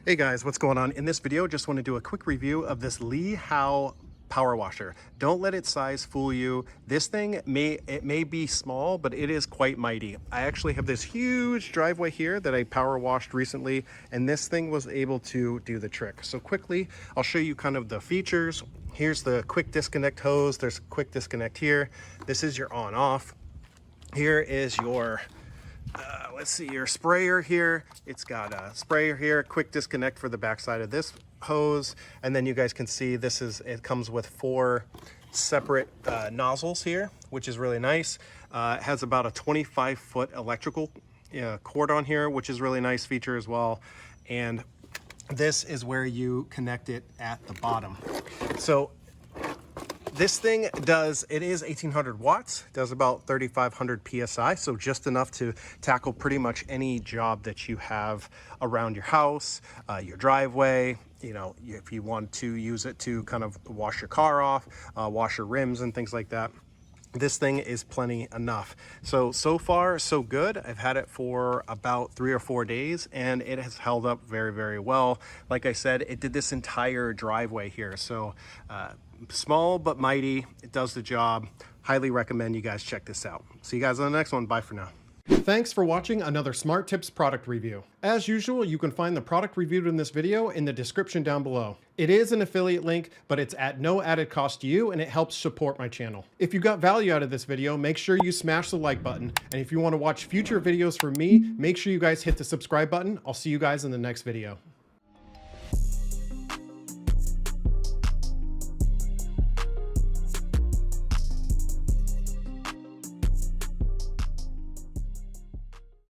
Hey guys, what's going on? In this video, just want to do a quick review of this Hao Power Washer. Don't let its size fool you. This thing may be small, but it is quite mighty. I actually have this huge driveway here that I power washed recently, and this thing was able to do the trick. So quickly, I'll show you kind of the features. Here's the quick disconnect hose. There's a quick disconnect here. This is your on off. Here is your let's see, your sprayer here. It's got a sprayer here, quick disconnect for the backside of this hose, and then you guys can see it comes with 4 separate nozzles here, which is really nice. It has about a 25-foot electrical cord on here, which is really nice feature as well. And this is where you connect it at the bottom. So this thing it is 1800 watts, does about 3500 PSI, so just enough to tackle pretty much any job that you have around your house, your driveway. You know, if you want to use it to kind of wash your car off, wash your rims and things like that. This thing is plenty enough. So far, so good. I've had it for about 3 or 4 days, and it has held up very, very well. Like I said, it did this entire driveway here. So small but mighty. It does the job. Highly recommend you guys check this out. See you guys on the next one. Bye for now. Thanks for watching another SMARTIPS product review. As usual, you can find the product reviewed in this video in the description down below. It is an affiliate link, but it's at no added cost to you, and it helps support my channel. If you got value out of this video, make sure you smash the like button. And if you want to watch future videos from me, make sure you guys hit the subscribe button. I'll see you guys in the next video.